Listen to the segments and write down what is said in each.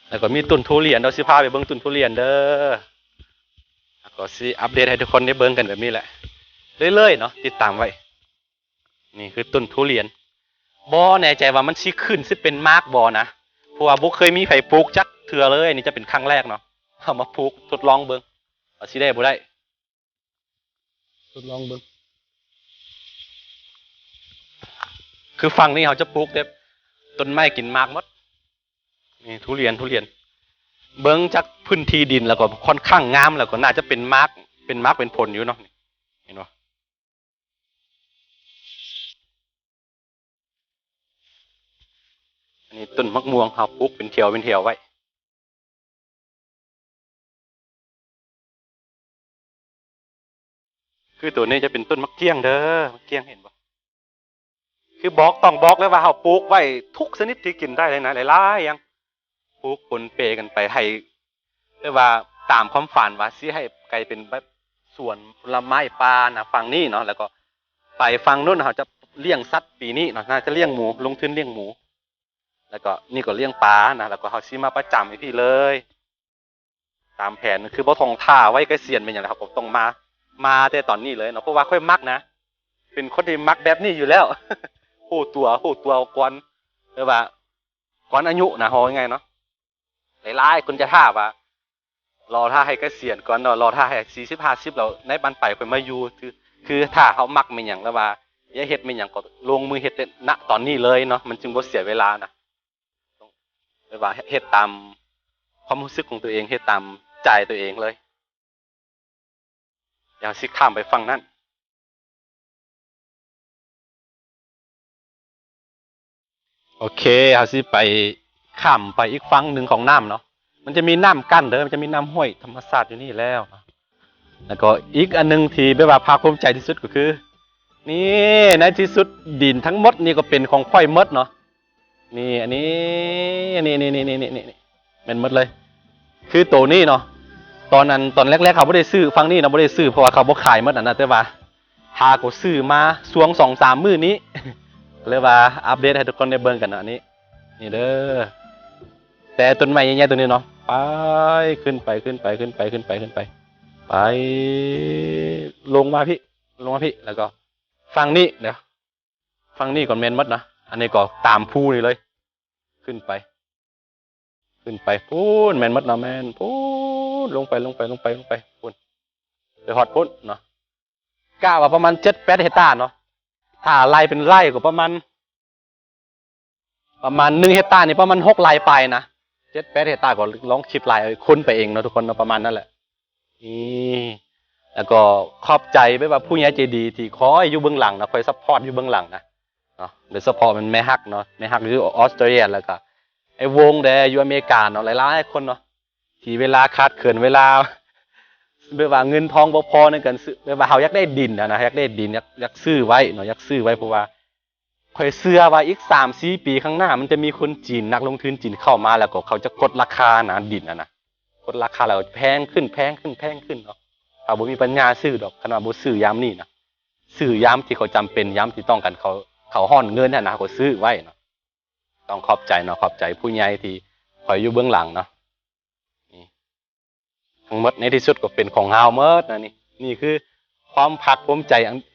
แล้วก็มีต้นทุเรียนเราสิพาไปเบิ่งต้นทุเรียนเด้อก็สิอัปเดตให้ทุกคนได้เบิ่งกันแบบนี้แหละเรื่อยๆเนาะติดตามไว้นี่คือต้นทุเรียนบ่แน่ใจว่ามันสิขึ้นสิเป็นมากบ่นะเพราะว่าบ่เคยมีไผปลูกจักเทื่อเลยนี่จะเป็นครั้งแรกเนาะเอามาปลูกทดลองเบิ่งว่าสิได้บ่ได้ทดลองเบิ่งคือฝั่งนี้เขาจะปลูกแต่ต้นไม้กินมากหมดนี่ทุเรียนเบิ่งจากพื้นที่ดินแล้วก็ค่อนข้างงามแล้วก็น่าจะเป็นมากเป็นผลอยู่เนาะเห็นบ่อันนี้ต้นมะม่วงเขาปลูกเป็นแถวไว้คือตัวนี้จะเป็นต้นมะเกี้ยงเด้อมะเกี้ยงเห็นบ่คือต้องบอกเลยว่าเขาปลูกไว้ทุกชนิดที่กินได้เลยนะหลายๆอย่างปลูกปนเปกันไปให้เรียกว่าตามความฝันว่าสิให้ไกลเป็นแบบสวนผลไม้ป่านะฝั่งนี้เนาะแล้วก็ไปฝั่งนู้นเขาจะเลี้ยงสัตว์ปีนี้เนาะน่าจะเลี้ยงหมูลงทุนเลี้ยงหมูแล้วก็นี่ก็เลี้ยงปลานะแล้วก็เขาสิมาประจำให้พี่เลยตามแผนคือบ่ทองท่าไว้เกษียณเป็นอย่างไรครับผมต้องมาแต่ตอนนี้เลยเนาะเพราะว่าค่อยมักนะเป็นคนที่มักแบบนี้อยู่แล้วหู้ตัวก่อนหรือว่าก่อนอายุนะฮอยังไงเนาะหลายๆคนจะท่าว่ารอท่าให้เกษียณก่อนเนาะรอท่าให้40-50แล้วในบันไปค่อยมาอยู่คือถ้าเขามักเป็นอย่างแล้วว่าอย่าเฮ็ดเป็นอย่างก็ลงมือเฮ็ดณตอนนี้เลยเนาะมันจึงบ่เสียเวลานะหรือว่าเฮ็ดตามความรู้สึกของตัวเองเฮ็ดตามใจตัวเองเลยอย่างสิข้ามไปฝั่งนั้นโอเคเอาสิไปข้ามไปอีกฝั่งหนึ่งของน้ำเนาะมันจะมีน้ำกั้นเด้อมันจะมีน้ำห้วยธรรมชาติอยู่นี่แล้วแล้วก็อีกอันนึงที่แบบว่าภาคภูมิใจที่สุดก็คือนี่ในที่สุดดินทั้งหมดนี่ก็เป็นของค่อยหมดเนาะนี่อันนี้นี่เป็นหมดเลยคือตัวนี้เนาะตอนแรกๆเขาไม่ได้ซื้อฟังนี่เราไม่ได้ซื้อเพราะว่าเขาบ่ขายหมดนะแต่ว่าหาก็ซื้อมาช่วง2-3มื้อนี้เลยว่าอัปเดตให้ทุกคนได้เบิ่งกันนะอันนี้นี่เด้อแต่ต้นไม้ใหญ่ๆตัวนี้เนาะไปขึ้นไปไปลงมาพี่แล้วก็ฟังนี่เดี๋ยวฟังนี่ก่อนเมนมัดนะอันนี้ก็ตามภูนี่เลยขึ้นไปพูนแมนมัดนะแมนพูนลงไปพูนไปฮอดพูนเนาะกะว่าประมาณ7-8 เฮกตาร์เนาะถ้าไร่เป็นไร่ก็ประมาณ1 เฮกตาร์นี่ประมาณ6 ไร่ไปนะ7-8 เฮกตาร์ก็ลองคิดไร่คนไปเองเนาะทุกคนเนาะประมาณนั้นแหละนี่แล้วก็ขอบใจไปว่าผู้ใหญ่ใจดีที่คอยอยู่เบื้องหลังนะคอยซัพพอร์ตอยู่เบื้องหลังนะเนาะโดยเฉพาะมันแม่ฮักเนาะแม่ฮักอยู่ออสเตรเลียแล้วก็ไอ้วงแดอยู่อเมริกาเนาะหลายๆคนเนาะที่เวลาขาดเขินเวลาแบบว่าเงินทองบ่พอในการซื้อแบบว่าเฮาอยากได้ดินนะอยากได้ดินอยากซื้อไว้เนาะอยากซื้อไว้เพราะว่าข่อยเชื่อว่าอีก3-4 ปีข้างหน้ามันจะมีคนจีนนักลงทุนจีนเข้ามาแล้วก็เขาจะกดราคานะดินนะกดราคาแล้วแพงขึ้นเนาะถ้าบ่มีปัญญาซื้อดอกขนาดบ่ซื้อยามนี้นะซื้อยามที่เขาจำเป็นยามที่ต้องการเขาฮ้อนเงินนะเขาซื้อไว้เนาะต้องขอบใจเนาะขอบใจผู้ใหญ่ที่คอยอยู่เบื้องหลังเนาะนี่ทั้งหมดในที่สุดก็เป็นของเฮาหมดนะนี่คือความภาคภูมิใจ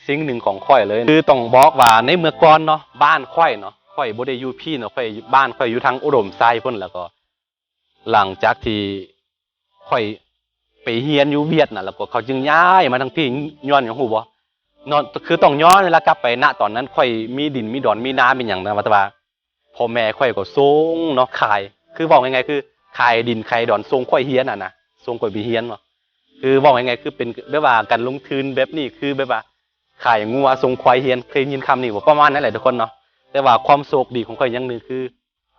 สิ่งหนึ่งของข้อยเลยคือต้องบอกว่าในเมื่อก่อนเนาะบ้านข้อยเนาะข้อยบ่ได้อยู่พี่เนาะข้อยบ้านข้อยอยู่ทางอุดมไซพุ่นแล้วก็หลังจากที่ข้อยไปเฮียนอยู่เวียดน่ะแล้วก็เขาจึงย้ายมาทางพี่ย้อนอย่างฮู้บ่นอนคือต้องย้อนเวลากลับไปณตอนนั้นข้อยมีดินมีดอนมีนาเป็นหยังนะว่าพ่อแม่ข่อยก็ส่งเนาะขายคือบอกยังไงคือขายดินขายดอนส่งข่อยเฮียนนะส่งข่อยไปเฮียนเนาะคือบอกยังไงคือเป็นแบบว่าการลงทุนแบบนี้คือแบบว่าขายงัวส่งควายเฮียนเคยยินคำนี้บ่ประมาณนั้นแหละทุกคนเนาะแต่ว่าความโชคดีของข่อยอย่างนึงคือ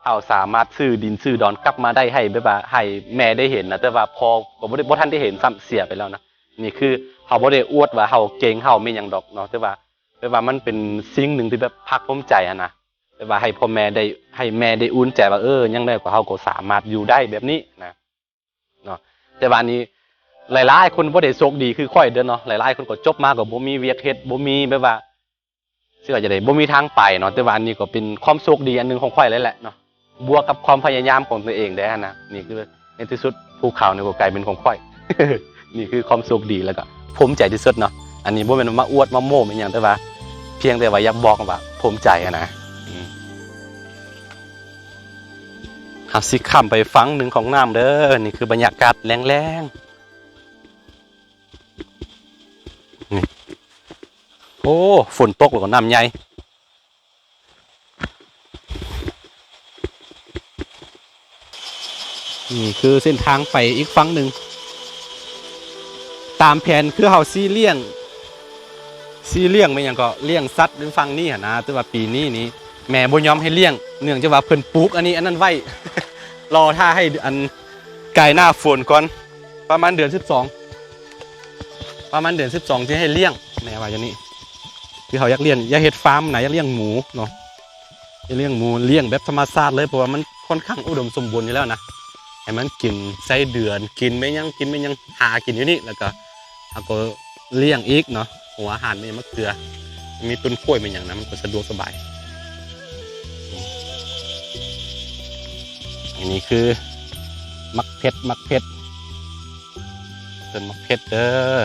เอาสามารถซื้อดินซื้อดอนกลับมาได้ให้แบบว่าให้แม่ได้เห็นนะแต่ว่าพอก็บ่ทันได้เห็นซ้ำเสียไปแล้วนะนี่คือเฮาบ่ได้อวดว่าเฮาเก่งเฮาไม่หยังดอกเนาะแต่ว่ามันเป็นสิ่งหนึ่งที่แบบภาคภูมิใจนะแต่ว่าให้พ่อแม่ได้ให้แม่ได้อุ่นใจว่ายังได้กว่าเฮาก็สามารถอยู่ได้แบบนี้นะเนาะแต่ว่านี้หลายๆคนบ่ได้โชคดีคือค่อยเด้อเนาะหลายๆคนก็จบมาก็บ่มีเวียกเฮ็ดบ่มีแบบว่าสิว่าจะได้บ่มีทางไปเนาะแต่ว่าอันนี้ก็เป็นความโชคดีอันนึงของค่อยเลยแหละเนาะ บวกกับความพยายามของตัวเองได้นะนี่คือในที่สุดภูเขาในก็กลายเป็นของข่อย นี่คือความสุขดีแล้วก็ภูมิใจที่สุดเนาะอันนี้บ่แม่นมาอวดมาโม้เป็นอย่างแต่ว่าเพียงแต่ว่าอยากบอกว่าภูมิใจอะนะหาสิข้ามไปฝั่งหนึ่งของน้ำเด้อนี่คือบรรยากาศแรงๆนี่โอ้ฝนตกแล้วก็น้ำใหญ่นี่คือเส้นทางไปอีกฝั่งหนึ่งตามแผนคือเฮาซีเลี่ยงไม่หยังก็เลี้ยงสัตว์ในฝั่งนี้หั่นนะแต่ว่าปีนี้นี่แม่บ่ยอมให้เลี้ยงเนื่องจากว่าเพิ่นปลูกอันนี้อันนั้นไว้ รอท่าให้อันไก่หน้าฝนก่อนประมาณเดือน12ที่ให้เลี้ยงแม่ว่าอย่างนี้คือเขาอยากเลี้ยงอยากเฮ็ดฟาร์มไหนอยากเลี้ยงหมูเนาะอยากเลี้ยงหมูเลี้ยงแบบธรรมชาติเลยเพราะว่ามันค่อนข้างอุดมสมบูรณ์อยู่แล้วนะให้มันกินไส้เดือนกินไม่ยังหากินอยู่นี่แล้วก็เอาก็เลี้ยงอีกเนาะหัวอาหารมันมะเขือมีต้นกล้วยเป็นอย่างนั้นมันก็สะดวกสบายอันนี้คือมักเพชรต้นมักเพชรเด้อ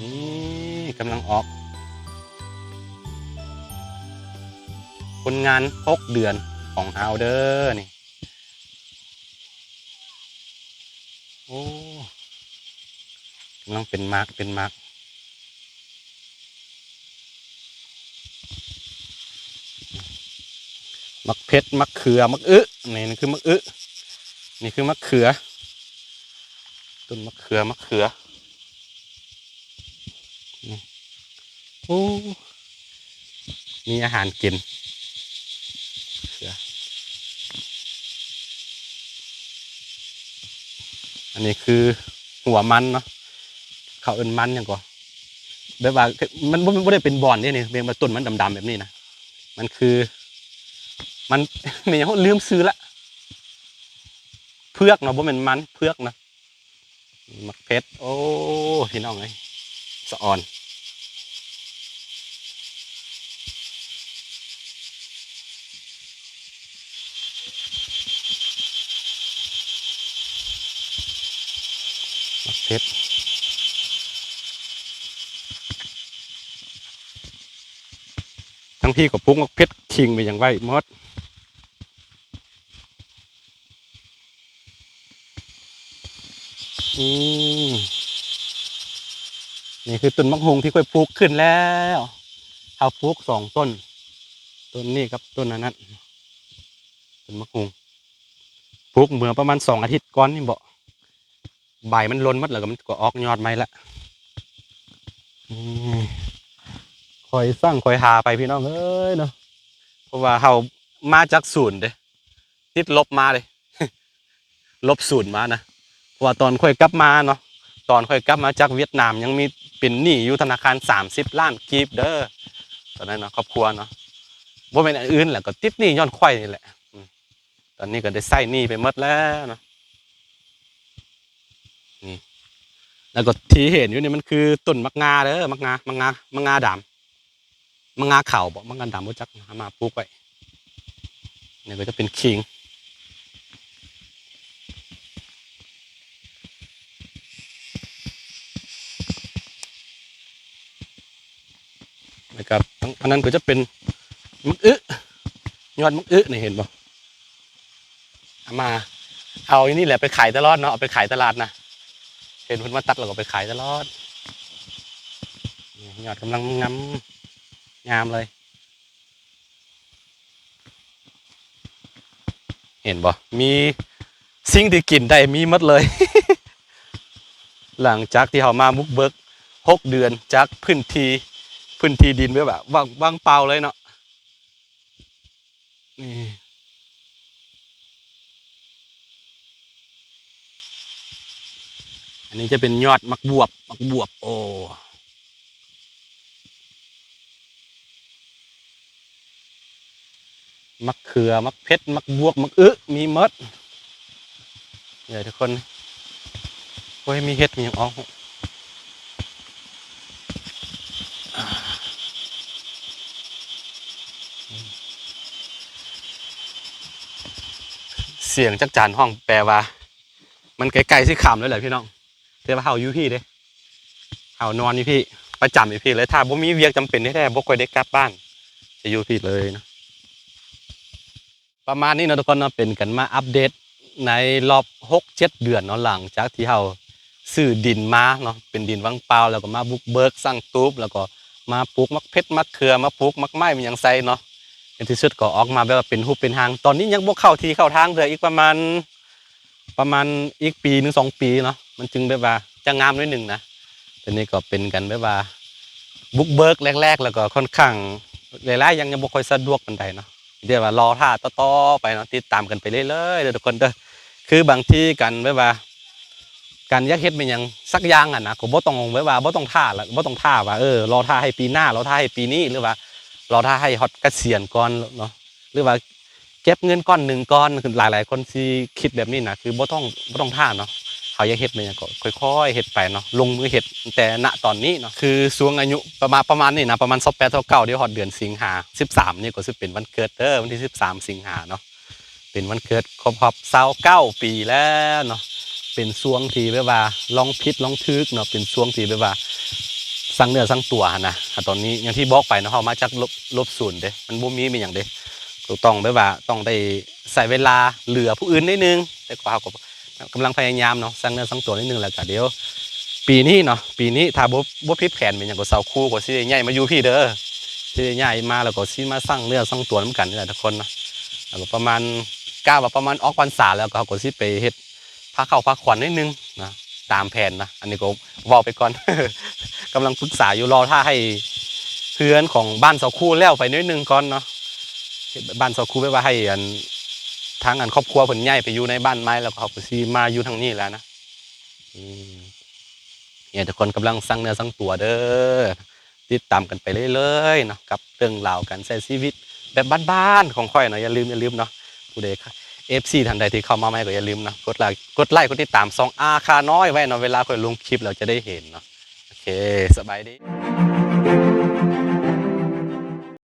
นี่กำลังออกผลงาน6 เดือนของเฮาเด้อนี่โอ้กำลังเป็นมักมักเพชรมักเขือมักนี่คือมักนี่คือมักเขือต้นมักเขือโอ้มีอาหารกินเขืออันนี้คือหัวมันเนาะเขาเอิ้นมันอย่างก่อนแบบว่ามันไม่ได้เป็นบอนนี่เพียงแต่ต้นมันดำๆแบบนี้นะมันคือมันไม่ยังลืมซื้อละเพือกเนาะบ่เป็นมันเพือกนะมักเพชรโอ้พี่น้องไอ้สะออนมักเพชรทั้งพี่กับปุ๊กมักเพชรทิ้งไปอย่างไว้หมดนี่คือต้นมักฮงที่ค่อยปลูกขึ้นแล้วเอาปลูก2 ต้นนี้กับต้นนั้นต้นมักฮงปลูกเมื่อประมาณ2 อาทิตย์ก่อนนี่บอกใบมันล้นหมดแล้วก็มันก็ออกยอดใหม่ละคอยสร้างคอยหาไปพี่น้องเอ้ยเนาะเพราะว่าเขามาจากศูนย์เด้ติดลบมาเลย ลบศูนย์มานะเพราะว่าตอนค่อยกลับมาเนาะตอนค่อยกลับมาจากเวียดนามยังมีเป็นหนี้อยู่ธนาคาร30 ล้านกีบเด้อตอนนั้นเนาะครอบครัวเนาะบ่เป็นอันอื่นแหละก็ติดหนี้ย้อนควายนี่แหละตอนนี้ก็ได้ใส่หนี้ไปหมดแล้วเนาะนี่แล้วก็ที่เห็นอยู่นี่มันคือต้นมักงาเด้อมักงาดำมักงาเข่าบอกมักงาดำรู้จักมาปลูกไว้นี่ก็จะเป็นคิงนะครับอันนั้นก็จะเป็นมักยอดมักนี่เห็นป่ะมาเอาอันนี้แหละไปขายตลอดเนาะเอาไปขายตลาดนะเห็นคนมาตัดเราก็ไปขายตลอดยอดกำลังงามเลยเห็นป่ะมีสิ่งที่กินได้มีหมดเลย หลังจากที่เขามาบุกเบิก6 เดือนจากพื้นที่ดินแบบว่างเปล่าเลยเนาะนี่อันนี้จะเป็นยอดมักบวบโอ้มักเขือมักเพชรมักบวบมักมีมดเดี๋ยวทุกคนโอ้ยมีเห็ดมีอย่างอ๋อ เสียงจักจานห้องแปลว่ามันไกลๆสิขำเลยแหละพี่น้องแต่ว่าเฮาอยู่พี่เด้เฮานอนอยู่พี่ประจำอยู่พี่เลยถ้าบ่มีเวียกจำเป็นแท้ๆบ่ค่อยได้กลับบ้านจะอยู่พี่เลยนะประมาณนี้เนาะทุกคนเนาะเป็นกันมาอัปเดตในรอบ 6-7 เดือนเนาะหลังจากที่เฮาซื้อดินมาเนาะเป็นดินว่างเปล่าแล้วก็มาบุกเบิกสร้างตูบแล้วก็มาปลูกมักเพชรมักเขือมาปลูกมักไม้มันหยังใส่เนาะในที่สุดก็ออกมาแบบว่าเป็นรูปเป็นหางตอนนี้ยังบ่เข้าที่เข้าทางเลยอีกประมาณอีกปีหนึ่ง2 ปีเนาะมันจึงแบบว่าจะงามนิดนึงนะแต่นี่ก็เป็นกันแบบว่าบุกเบิกแรกๆแล้วก็ค่อนข้างหลายๆยังบ่ค่อยสะดวกปานใดเนาะเดี๋ยวว่ารอท่าต่อๆไปเนาะติดตามกันไปเรื่อยๆเด้อทุกคนเด้อคือบางทีกันแบบว่าการยักเฮ็ดเป็นอย่างสักอย่างอ่ะนะก็บ่ต้องแบบว่าบ่ต้องท่าละบ่ต้องท่าว่ารอท่าให้ปีหน้ารอท่าให้ปีนี้หรือว่ารอท่าให้ฮอตเกษียณก่อนเนาะหรือว่าเก็บเงินก้อนหนึ่งก้อนคือหลายๆคนที่คิดแบบนี้นะคือบ่ต้องท่าเนาะเขาอยากเฮ็ดเป็นอย่างก็ค่อยๆเฮ็ดไปเนาะลงมือเฮ็ดแต่ณตอนนี้เนาะคือช่วงอายุประมาณนี้นะประมาณ28-29เดี๋ยวฮอดเดือนสิงหา13นี่ก็สิเป็นวันเกิดเด้อวันที่13สิงหาเนาะเป็นวันเกิดครบ29 ปีแล้วเนาะเป็นช่วงที่แบบว่าลองผิดลองทึกเนาะเป็นช่วงที่แบบว่าสั่งเนื้อสั่งตัวนะตอนนี้อย่างที่บอกไปเนาะเฮามาจากลบศูนย์เด้มันบ่มีหยังเด้ก็ต้องแบบว่าต้องได้ใส่เวลาเหลือผู้อื่นนิดนึงแต่ก็เฮาก็กำลังพยายามเนาะสั่งเนื้อสั่งตัวนิดนึงแล้วก็เดี๋ยวปีนี้เนาะปีนี้ถ้าบ่ผิดแผนเป็นหยังก็เซาคู่ก็สิได้ย้ายมาอยู่พี่เด้อสิได้ย้ายมาแล้วก็สิมาสั่งเนื้อสั่งตัวนำกันนี่แหละทุกคนเนาะแล้วก็ประมาณประมาณออกพรรษาแล้วก็เฮาก็สิไปเฮ็ดพาเข้าพาขวัญนิดนึงนะตามแผนนะอันนี้ก็เว้าไปก่อน กำลังปรึกษาอยู่รอถ้าให้เพื่อนของบ้านเสาคู่แล้วไปนิดนึงก่อนเนาะบ้านเสาคู่ไปว่าให้ทางครอบครัวเพิ่นย้ายไปอยู่ในบ้านไม้แล้วก็เขาก็สิมาอยู่ทางนี้แล้วนะเนี่ยทุกคนกำลังสั่งเนื้อสั่งตัวเด้อติดตามกันไปเรื่อยๆเนาะกับเรื่องราวการใช้ชีวิตแบบบ้านๆของค่อยเนาะอย่าลืมเนาะผู้ใดFC ท่านใดที่เข้ามาใหม่ก็อย่าลืมนะกดไลค์กดติดตาม2 อาคาน้อยไว้เนาะเวลาค่อยลงคลิปเราจะได้เห็นเนาะโอเคสบายดี